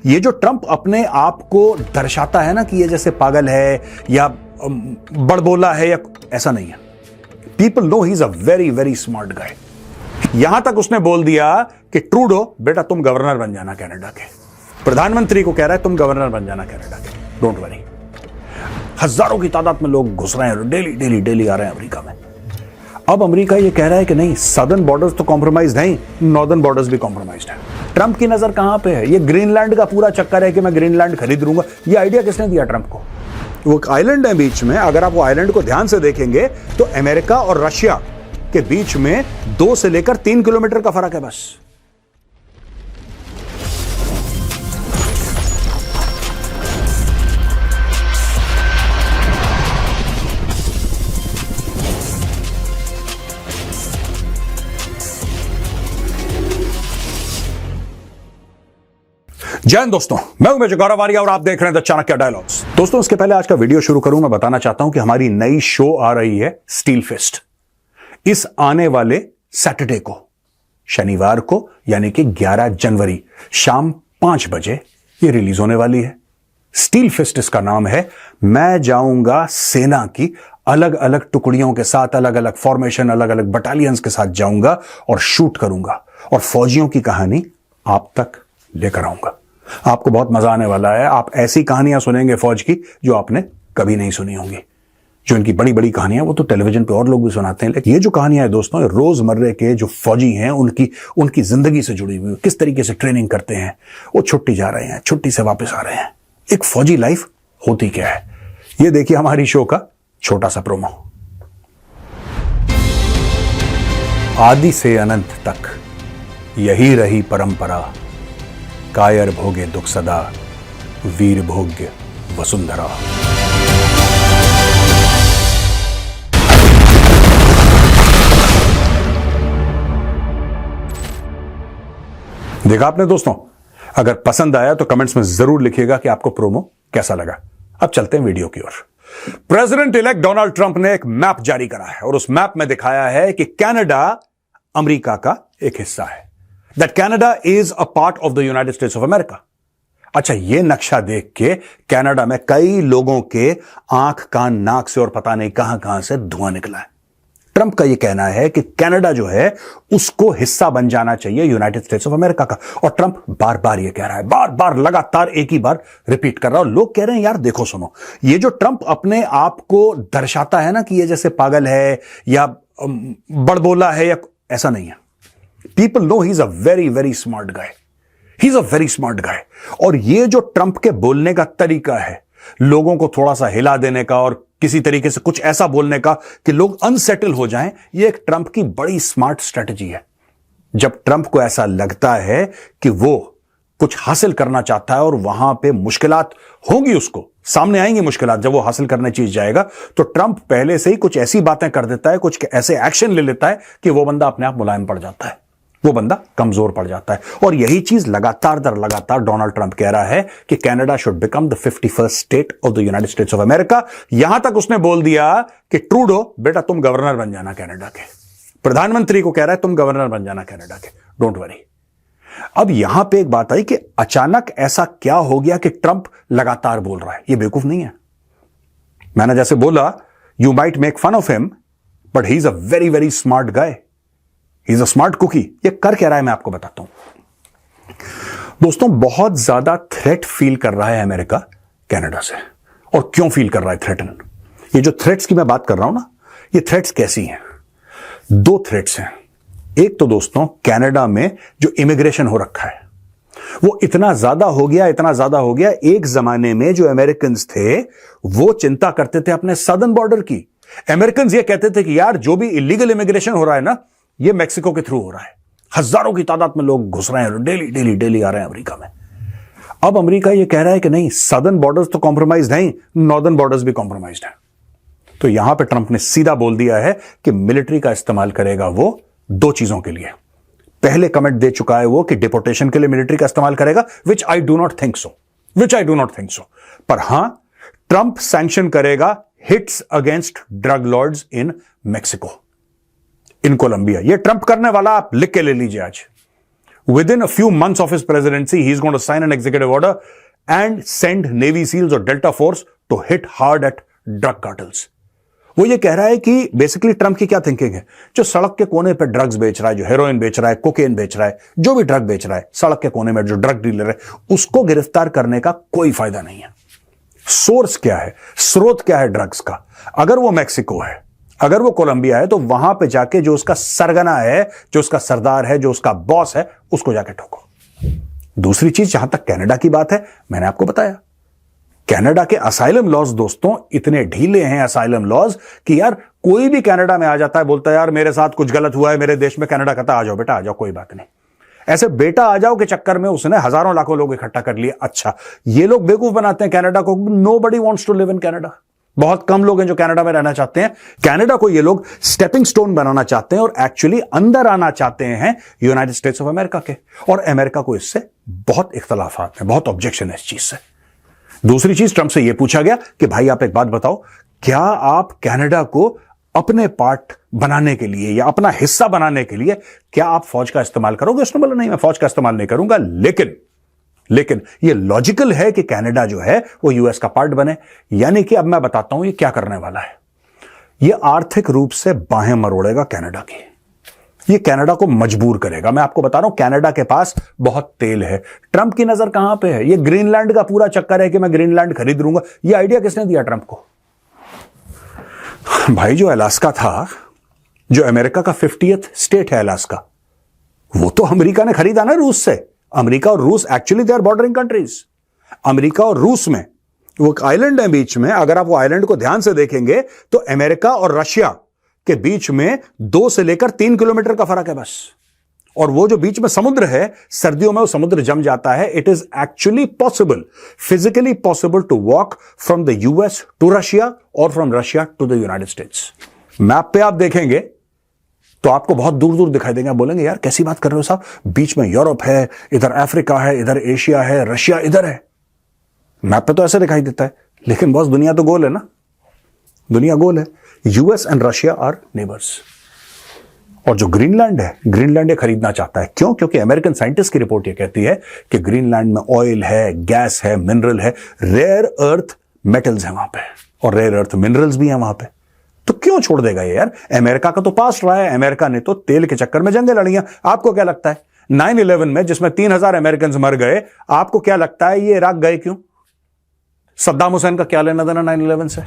ये जो ट्रंप अपने आप को दर्शाता है ना कि ये जैसे पागल है या बड़बोला है या ऐसा नहीं है। People know he is a very very smart गाय। यहां तक उसने बोल दिया कि ट्रूडो बेटा तुम गवर्नर बन जाना कनाडा के। प्रधानमंत्री को कह रहा है तुम गवर्नर बन जाना कनाडा के, डोंट वरी। हजारों की तादाद में लोग घुस रहे हैं, डेली डेली डेली आ रहे हैं अमेरिका में। अब अमेरिका ये कह रहा है कि नहीं, सदर्न बॉर्डर्स तो कॉम्प्रोमाइज नहीं, नॉर्दर्न बॉर्डर्स भी कॉम्प्रोमाइज है। ट्रंप की नजर कहां पे है? ये ग्रीनलैंड का पूरा चक्कर है कि मैं ग्रीनलैंड खरीद लूंगा। ये आइडिया किसने दिया ट्रंप को? वो आइलैंड है बीच में, अगर आप वो आइलैंड को ध्यान से देखेंगे तो अमेरिका और रशिया के बीच में 2 से लेकर 3 किलोमीटर का फर्क है बस। जय हिंद दोस्तों, मैं हूं मेजर गौरव आर्या और आप देख रहे हैं द चाणक्य डायलॉग्स। दोस्तों, इसके पहले आज का वीडियो शुरू करूं, मैं बताना चाहता हूं कि हमारी नई शो आ रही है स्टील फिस्ट। इस आने वाले सैटरडे को, शनिवार को, यानी कि 11 जनवरी शाम 5 बजे ये रिलीज होने वाली है। स्टील फिस्ट इसका नाम है। मैं जाऊंगा सेना की अलग अलग टुकड़ियों के साथ, अलग अलग फॉर्मेशन, अलग अलग बटालियंस के साथ जाऊंगा और शूट करूंगा और फौजियों की कहानी आप तक लेकर आऊंगा। आपको बहुत मजा आने वाला है। आप ऐसी कहानियां सुनेंगे फौज की जो आपने कभी नहीं सुनी होंगी। जो इनकी बड़ी बड़ी कहानियां वो तो टेलीविजन पे और लोग भी सुनाते हैं, लेकिन ये जो कहानियां है दोस्तों, रोजमर्रे के जो फौजी हैं उनकी जिंदगी से जुड़ी हुई, किस तरीके से ट्रेनिंग करते हैं, वो छुट्टी जा रहे हैं, छुट्टी से वापस आ रहे हैं, एक फौजी लाइफ होती क्या है, ये देखिए हमारी शो का छोटा सा प्रोमो। आदि से अनंत तक यही रही परंपरा, कायर भोगे दुख सदा, वीर भोग्य वसुंधरा। देखा आपने दोस्तों? अगर पसंद आया तो कमेंट्स में जरूर लिखिएगा कि आपको प्रोमो कैसा लगा। अब चलते हैं वीडियो की ओर। प्रेसिडेंट इलेक्ट डोनाल्ड ट्रंप ने एक मैप जारी करा है और उस मैप में दिखाया है कि कनाडा अमेरिका का एक हिस्सा है। That Canada is a part of the United States of America. अच्छा, ये नक्शा देख के कनाडा में कई लोगों के आंख कान नाक से और पता नहीं कहां कहां से धुआं निकला है। ट्रंप का ये कहना है कि कनाडा जो है उसको हिस्सा बन जाना चाहिए यूनाइटेड स्टेट्स ऑफ अमेरिका का, और ट्रंप बार बार ये कह रहा है, बार बार लगातार एक ही बार रिपीट कर रहा है। और लोग कह रहे हैं यार देखो सुनो, ये जो ट्रंप अपने आप को दर्शाता है ना कि ये जैसे पागल है या बड़बोला है या ऐसा नहीं है। People know he's a very very smart guy. He's a very smart guy. और ये जो ट्रंप के बोलने का तरीका है, लोगों को थोड़ा सा हिला देने का और किसी तरीके से कुछ ऐसा बोलने का कि लोग अनसेटल हो जाएं, ये एक ट्रंप की बड़ी स्मार्ट स्ट्रेटजी है। जब ट्रंप को ऐसा लगता है कि वो कुछ हासिल करना चाहता है और वहां पे मुश्किलात होंगी, उसको सामने आएंगी मुश्किलात, जब वो हासिल करने चीज जाएगा, तो ट्रंप पहले से ही कुछ ऐसी बातें कर देता है, कुछ ऐसे एक्शन ले लेता है कि वो बंदा अपने आप मुलायम पड़ जाता है, वो बंदा कमजोर पड़ जाता है। और यही चीज लगातार दर लगातार डोनाल्ड ट्रंप कह रहा है कि Canada should become the 51st state of the United states of America. यहां तक उसने बोल दिया कि ट्रूडो बेटा तुम गवर्नर बन जाना कनाडा के। प्रधानमंत्री को कह रहा है तुम गवर्नर बन जाना कनाडा के, डोंट वरी। अब यहां पे एक बात आई कि अचानक ऐसा क्या हो गया कि ट्रंप लगातार बोल रहा है। ये बेवकूफ नहीं है। मैंने जैसे बोला, you might make fun of him but he is a very very smart guy. He's a smart cookie. ये कर क्या रहा है मैं आपको बताता हूं। दोस्तों, बहुत ज्यादा थ्रेट फील कर रहा है अमेरिका कनाडा से। और क्यों फील कर रहा है थ्रेटन? ये जो थ्रेट्स की मैं बात कर रहा हूं ना, ये थ्रेट्स कैसी हैं? 2 थ्रेट्स हैं। एक तो दोस्तों कनाडा में जो इमिग्रेशन हो रखा है वो इतना ज्यादा हो गया, एक जमाने में जो अमेरिकन थे वो चिंता करते थे अपने सदर्न बॉर्डर की। अमेरिकन ये कहते थे कि यार जो भी इलीगल इमिग्रेशन हो रहा है ना, ये मैक्सिको के थ्रू हो रहा है। हजारों की तादाद में लोग घुस रहे हैं, डेली डेली डेली आ रहे हैं अमेरिका में। अब अमेरिका ये कह रहा है कि नहीं, सदर्न बॉर्डर्स तो कॉम्प्रोमाइज नहीं, नॉर्दर्न बॉर्डर्स भी कॉम्प्रोमाइज है। तो यहां पे ट्रंप ने सीधा बोल दिया है कि मिलिट्री का इस्तेमाल करेगा वो 2 चीजों के लिए। पहले कमेंट दे चुका है वो कि डिपोर्टेशन के लिए मिलिट्री का इस्तेमाल करेगा, which I do not think so. पर हां, ट्रंप सैंक्शन करेगा hits against drug lords in Mexico, in Colombia. ये ट्रंप करने वाला, आप लिख के ले लीजिए आज। within a few months of his presidency, he's going to sign an executive order and send Navy SEALs और Delta Force to hit hard at drug cartels. वो ये कह रहा है कि बेसिकली ट्रंप की क्या थिंकिंग है, जो सड़क के कोने पे ड्रग्स बेच रहा है, जो हेरोइन बेच रहा है, कोकेन बेच रहा है, जो भी ड्रग बेच रहा है सड़क के कोने में, जो ड्रग डीलर है, उसको गिरफ्तार करने का कोई फायदा नहीं है। सोर्स क्या है, स्रोत क्या है ड्रग्स का? अगर वो मैक्सिको है, अगर वो कोलंबिया है, तो वहां पे जाके जो उसका सरगना है, जो उसका सरदार है, जो उसका बॉस है, उसको जाके ठोको। दूसरी चीज, जहां तक कनाडा की बात है, मैंने आपको बताया कनाडा के असाइलम लॉज दोस्तों इतने ढीले हैं, असाइलम लॉज, कि यार कोई भी कनाडा में आ जाता है, बोलता है यार मेरे साथ कुछ गलत हुआ है मेरे देश में, कनाडा कहता आ जाओ बेटा आ जाओ, कोई बात नहीं। ऐसे बेटा आ जाओ के चक्कर में उसने हजारों लाखों लोग इकट्ठा कर लिए। अच्छा, ये लोग बेवकूफ बनाते हैं कनाडा को। Nobody wants to live in Canada. बहुत कम लोग हैं जो कनाडा में रहना चाहते हैं। कनाडा को ये लोग स्टेपिंग स्टोन बनाना चाहते हैं और एक्चुअली अंदर आना चाहते हैं यूनाइटेड स्टेट्स ऑफ अमेरिका के। और अमेरिका को इससे बहुत इख्तलाफात है, बहुत ऑब्जेक्शन है इस चीज से। दूसरी चीज, ट्रंप से यह पूछा गया कि भाई आप एक बात बताओ, क्या आप कनाडा को अपने पार्ट बनाने के लिए या अपना हिस्सा बनाने के लिए क्या आप फौज का इस्तेमाल करोगे? उसने बोला नहीं, मैं फौज का इस्तेमाल नहीं करूंगा, लेकिन ये लॉजिकल है कि कनाडा जो है वो यूएस का पार्ट बने। यानी कि अब मैं बताता हूं ये क्या करने वाला है। ये आर्थिक रूप से बाहें मरोड़ेगा कनाडा की, ये कनाडा को मजबूर करेगा। मैं आपको बता रहा हूं कनाडा के पास बहुत तेल है। ट्रंप की नजर कहां पे है? ये ग्रीनलैंड का पूरा चक्कर है कि मैं ग्रीनलैंड खरीद लूंगा। ये आइडिया किसने दिया ट्रंप को? भाई जो अलास्का था, जो अमेरिका का 50th स्टेट है अलास्का, वो तो अमेरिका ने खरीदा ना रूस से। अमेरिका और रूस actually they are bordering countries. America और रूस में वो एक आइलैंड है बीच में। अगर आप वो आइलैंड को ध्यान से देखेंगे तो अमेरिका और रशिया के बीच में 2 से लेकर 3 किलोमीटर का फर्क है बस। और वो जो बीच में समुद्र है, सर्दियों में वो समुद्र जम जाता है। It is actually possible, physically possible to walk from the US to Russia और from Russia to the United States. Map पे आप देखेंगे तो आपको बहुत दूर दूर दिखाई देंगे। बोलेंगे यार कैसी बात कर रहे हो साहब, बीच में यूरोप है, इधर अफ्रीका है, इधर एशिया है, रशिया इधर है। मैप पे तो ऐसे दिखाई देता है, लेकिन बॉस दुनिया तो गोल है ना, दुनिया गोल है। US and Russia are neighbours. और जो ग्रीनलैंड है, ग्रीनलैंड ये खरीदना चाहता है। क्यों? क्योंकि अमेरिकन साइंटिस्ट की रिपोर्ट ये कहती है कि ग्रीनलैंड में ऑयल है, गैस है, मिनरल है, रेयर अर्थ मेटल्स है वहां पे, और रेयर अर्थ मिनरल्स भी हैं वहां पे। तो क्यों छोड़ देगा ये यार? अमेरिका का तो पास रहा है, अमेरिका ने तो तेल के चक्कर में जंगें लड़ी हैं। आपको क्या लगता है 9/11 में जिसमें 3000 अमेरिकन मर गए, आपको क्या लगता है ये इराक गए क्यों? सद्दाम हुसैन का क्या लेना देना 9/11 से?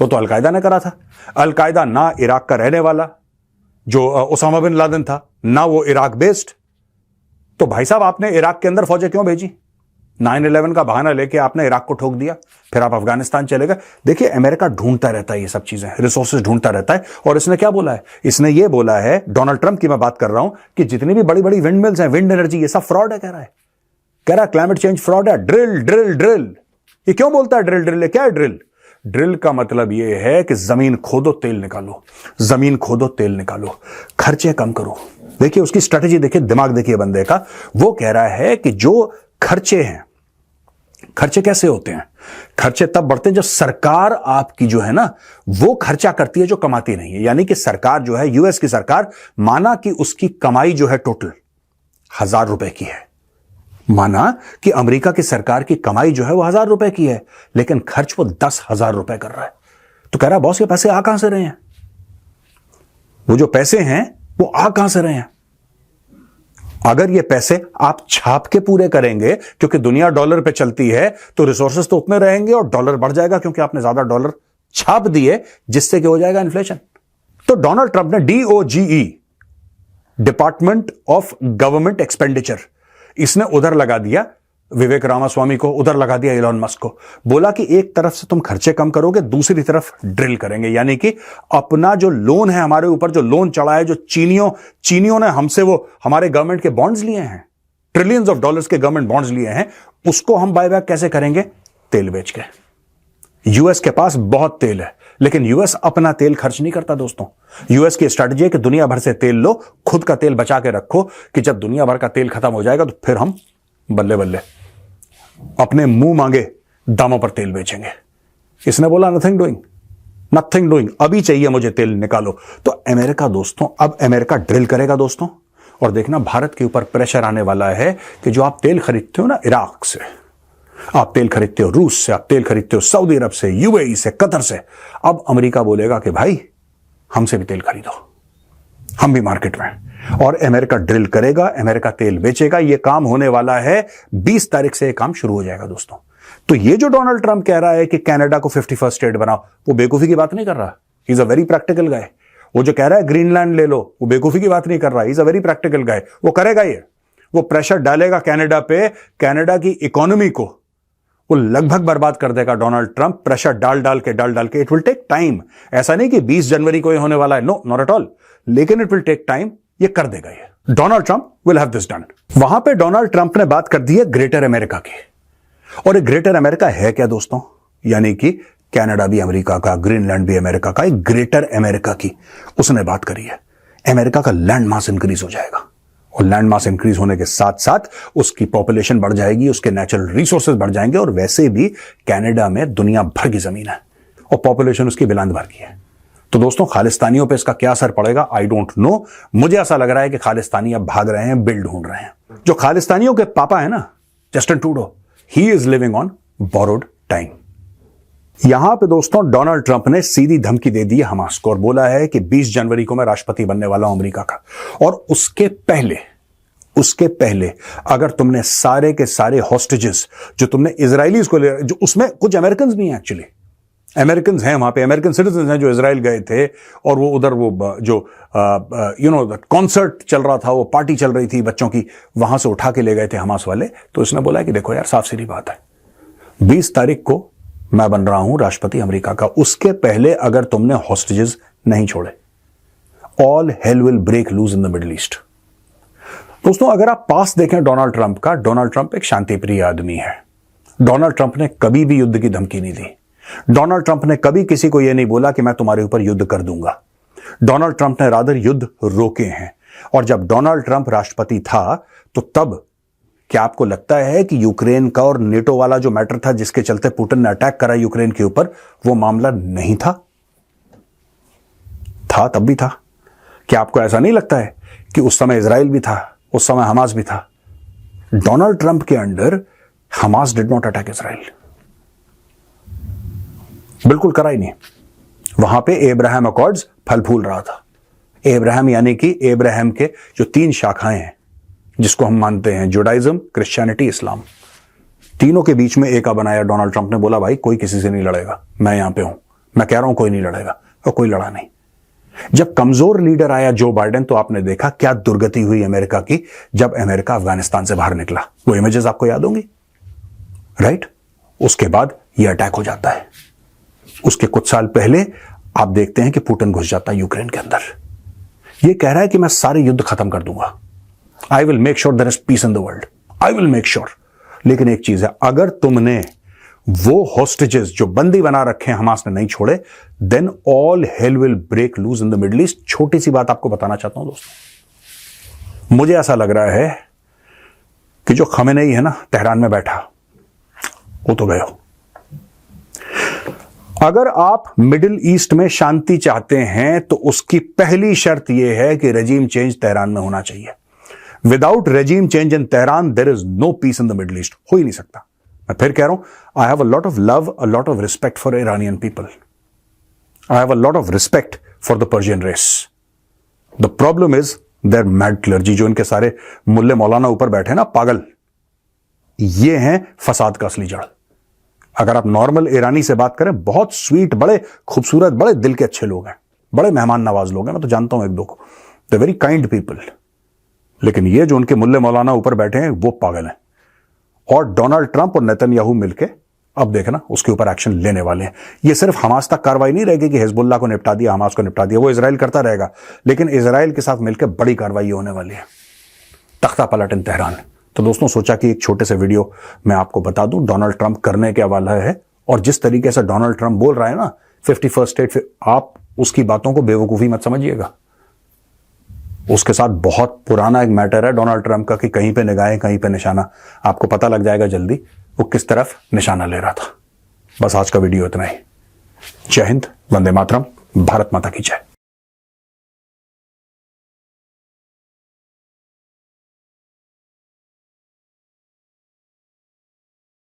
वो तो अलकायदा ने करा था। अलकायदा ना इराक का रहने वाला जो ओसामा बिन लादेन था, ना वो इराक बेस्ड। तो भाई साहब आपने इराक के अंदर फौजें क्यों भेजी? 9/11 का बहाना लेके आपने इराक को ठोक दिया, फिर आप अफगानिस्तान चले गए। देखिए अमेरिका ढूंढता रहता है ये सब चीजें, रिसोर्सेज ढूंढता रहता है। और इसने क्या बोला है? इसने ये बोला है, डोनाल्ड ट्रंप की मैं बात कर रहा हूं, कि जितनी भी बड़ी बड़ी विंड मिल्स हैं, विंड एनर्जी, ये सब फ्रॉड है। कह रहा है क्लाइमेट चेंज फ्रॉड है। ड्रिल ड्रिल ड्रिल, ये क्यों बोलता है ड्रिल ड्रिल? क्या है ड्रिल? ड्रिल का मतलब यह है कि जमीन खोदो तेल निकालो, जमीन खोदो तेल निकालो, खर्चे कम करो। देखिए उसकी स्ट्रेटेजी देखिए, दिमाग देखिए बंदे का। वो कह रहा है कि जो खर्चे हैं, खर्चे कैसे होते हैं? खर्चे तब बढ़ते हैं जब सरकार आपकी जो है ना वो खर्चा करती है जो कमाती नहीं है। यानी कि सरकार जो है, यूएस की सरकार, माना कि उसकी कमाई जो है टोटल 1000 रुपए की है, माना कि अमेरिका की सरकार की कमाई जो है वो 1000 रुपए की है, लेकिन खर्च वो 10,000 रुपए कर रहा है। तो कह रहा है बॉस ये पैसे आ कहां से रहे हैं? वो जो पैसे हैं वो आ कहां से रहे हैं? अगर ये पैसे आप छाप के पूरे करेंगे, क्योंकि दुनिया डॉलर पे चलती है, तो रिसोर्सेज तो उतने रहेंगे और डॉलर बढ़ जाएगा, क्योंकि आपने ज्यादा डॉलर छाप दिए, जिससे कि हो जाएगा इन्फ्लेशन। तो डोनाल्ड ट्रंप ने DOGE, department of government expenditure, इसने उधर लगा दिया विवेक रामास्वामी को, उधर लगा दिया इलॉन मस्क को। बोला कि एक तरफ से तुम खर्चे कम करोगे, दूसरी तरफ ड्रिल करेंगे। यानी कि अपना जो लोन है, हमारे ऊपर जो लोन चढ़ा है, जो चीनियों ने हमसे वो हमारे गवर्नमेंट के बॉन्ड्स लिए हैं, ट्रिलियंस ऑफ डॉलर्स के गवर्नमेंट बॉन्ड्स लिए हैं, उसको हम बायबैक कैसे करेंगे? तेल बेच के। यूएस के पास बहुत तेल है, लेकिन यूएस अपना तेल खर्च नहीं करता दोस्तों। यूएस की स्ट्रेटजी है कि दुनिया भर से तेल लो, खुद का तेल बचा के रखो, कि जब दुनिया भर का तेल खत्म हो जाएगा तो फिर हम बल्ले बल्ले अपने मुंह मांगे दामों पर तेल बेचेंगे। इसने बोला नथिंग डूइंग, अभी चाहिए मुझे तेल, निकालो। तो अमेरिका दोस्तों, अब अमेरिका ड्रिल करेगा दोस्तों, और देखना भारत के ऊपर प्रेशर आने वाला है कि जो आप तेल खरीदते हो ना इराक से, आप तेल खरीदते हो रूस से, आप तेल खरीदते हो सऊदी अरब से, यूएई से, कतर से, अब अमेरिका बोलेगा कि भाई हमसे भी तेल खरीदो, हम भी मार्केट में हैं। और अमेरिका ड्रिल करेगा, अमेरिका तेल बेचेगा। यह काम होने वाला है 20 तारीख से, यह काम शुरू हो जाएगा दोस्तों। तो ये जो डोनाल्ड ट्रंप कह रहा है कि कनाडा को 51st स्टेट बनाओ, वो बेवकूफी की बात नहीं कर रहा। He is a very practical guy. वो जो कह रहा है ग्रीनलैंड ले लो, वो बेवकूफी की बात नहीं कर रहा। He is a very practical guy. वो करेगा ये, वो प्रेशर डालेगा कनाडा पे, कनाडा की इकोनॉमी को वो लगभग बर्बाद कर देगा डोनाल्ड ट्रंप, प्रेशर डाल डाल के। It will take time. ऐसा नहीं कि 20 जनवरी को ये होने वाला है, नो, नॉट एट ऑल, लेकिन इट विल टेक टाइम। ये कर देगा ये। Donald Trump will have this done. वहां पे डोनाल्ड ट्रंप ने बात कर दी है ग्रेटर अमेरिका की। और एक ग्रेटर अमेरिका है क्या दोस्तों? यानी कि कनाडा भी अमेरिका का, ग्रीनलैंड भी अमेरिका का, एक ग्रेटर अमेरिका की उसने बात करी है। अमेरिका का लैंड मास इंक्रीज हो जाएगा, और लैंड मास इंक्रीज होने के साथ साथ उसकी पॉपुलेशन बढ़ जाएगी, उसके नेचुरल रिसोर्सेज बढ़ जाएंगे। और वैसे भी कनाडा में दुनिया भर की जमीन है और पॉपुलेशन उसकी बिलांद भर की है। तो दोस्तों खालिस्तानियों पे इसका क्या असर पड़ेगा आई डोंट नो। मुझे ऐसा लग रहा है कि खालिस्तानी अब भाग रहे हैं, बिल ढूंढ रहे हैं। जो खालिस्तानियों के पापा है ना, Justin Trudeau, he is living on borrowed time. यहां पे दोस्तों डोनाल्ड ट्रंप ने सीधी धमकी दे दी है हमास को और बोला है कि 20 जनवरी को मैं राष्ट्रपति बनने वाला हूं अमेरिका का। और उसके पहले अगर तुमने सारे के सारे हॉस्टेजेस जो तुमने इजरायलीज को ले, जो उसमें कुछ अमेरिकन भी हैं, एक्चुअली अमेरिकन हैं वहां पे, अमेरिकन सिटीजन हैं जो इजराइल गए थे, और वो उधर वो जो कॉन्सर्ट चल रहा था, वो पार्टी चल रही थी बच्चों की, वहां से उठा के ले गए थे हमास वाले। तो इसने बोला कि देखो यार, साफ सीधी बात है, 20 तारीख को मैं बन रहा हूं राष्ट्रपति अमेरिका का। उसके पहले अगर तुमने हॉस्टेजेस नहीं छोड़े, all hell will break loose in the Middle East. दोस्तों अगर आप पास देखें डोनाल्ड ट्रंप का, डोनाल्ड ट्रंप एक शांतिप्रिय आदमी है। डोनाल्ड ट्रंप ने कभी भी युद्ध की धमकी नहीं दी। डोनाल्ड ट्रंप ने कभी किसी को यह नहीं बोला कि मैं तुम्हारे ऊपर युद्ध कर दूंगा। डोनाल्ड ट्रंप ने रादर युद्ध रोके हैं। और जब डोनाल्ड ट्रंप राष्ट्रपति था तो तब क्या आपको लगता है कि यूक्रेन का और नेटो वाला जो मैटर था जिसके चलते पुतिन ने अटैक करा यूक्रेन के ऊपर, वो मामला नहीं था? तब भी था। क्या आपको ऐसा नहीं लगता है कि उस समय इजराइल भी था, उस समय हमास भी था? डोनाल्ड ट्रंप के under Hamas did not attack Israel, बिल्कुल करा ही नहीं। वहां पे एब्राहम अकॉर्ड्स फल फूल रहा था। एब्राहम यानी कि एब्राहम के जो 3 शाखाएं हैं जिसको हम मानते हैं, जुडाइज्म, क्रिश्चियनिटी, इस्लाम, तीनों के बीच में एका बनाया डोनाल्ड ट्रंप ने। बोला भाई कोई किसी से नहीं लड़ेगा, मैं यहां पे हूं, मैं कह रहा हूं कोई नहीं लड़ेगा, और कोई लड़ा नहीं। जब कमजोर लीडर आया जो बाइडेन, तो आपने देखा क्या दुर्गति हुई अमेरिका की जब अमेरिका अफगानिस्तान से बाहर निकला। वो इमेजेस आपको याद होंगी, राइट? उसके बाद यह अटैक हो जाता है। उसके कुछ साल पहले आप देखते हैं कि पुतिन घुस जाता है यूक्रेन के अंदर। यह कह रहा है कि मैं सारे युद्ध खत्म कर दूंगा, I will make sure there is peace in the world, I will make sure. लेकिन एक चीज है, अगर तुमने वो हॉस्टेजेस जो बंदी बना रखे हैं हमास ने नहीं छोड़े, then all hell will break loose in the Middle East. छोटी सी बात आपको बताना चाहता हूं दोस्तों, मुझे ऐसा लग रहा है कि जो खमेनेई है ना तेहरान में बैठा, वो तो गए हो। अगर आप मिडिल ईस्ट में शांति चाहते हैं तो उसकी पहली शर्त यह है कि रेजिम चेंज तेहरान में होना चाहिए। Without regime change in Tehran there is no peace in the Middle East. हो ही नहीं सकता। मैं फिर कह रहा हूं, I have a lot of love, a lot of respect for Iranian people, I have a lot of respect for the Persian race. The problem is their mad clergy, जो इनके सारे मुल्ले मौलाना ऊपर बैठे ना पागल, ये हैं फसाद का असली जड़। अगर आप नॉर्मल ईरानी से बात करें, बहुत स्वीट, बड़े खूबसूरत, बड़े दिल के अच्छे लोग हैं, बड़े मेहमान नवाज लोग हैं, मैं तो जानता हूं एक दो को, दे वेरी काइंड पीपल। लेकिन ये जो उनके मुल्ले मौलाना ऊपर बैठे हैं वो पागल हैं। और डोनाल्ड ट्रंप और नेतन्याहू मिलके अब देखना उसके ऊपर एक्शन लेने वाले हैं। ये सिर्फ हमास तक कार्रवाई नहीं रहेगी कि हिजबुल्लाह को निपटा दिया, हमास को निपटा दिया, वो इजराइल करता रहेगा, लेकिन इजराइल के साथ मिलकर बड़ी कार्रवाई होने वाली है। तख्ता पलट इन तेहरान। तो दोस्तों सोचा कि एक छोटे से वीडियो मैं आपको बता दूं डोनाल्ड ट्रंप करने के वाला है। और जिस तरीके से डोनाल्ड ट्रंप बोल रहा है ना 51st स्टेट, आप उसकी बातों को बेवकूफी मत समझिएगा। उसके साथ बहुत पुराना एक मैटर है डोनाल्ड ट्रंप का कि कहीं पे निगाहें कहीं पे निशाना। आपको पता लग जाएगा जल्दी वो किस तरफ निशाना ले रहा था। बस आज का वीडियो इतना ही। जय हिंद, वंदे मातरम, भारत माता की जय।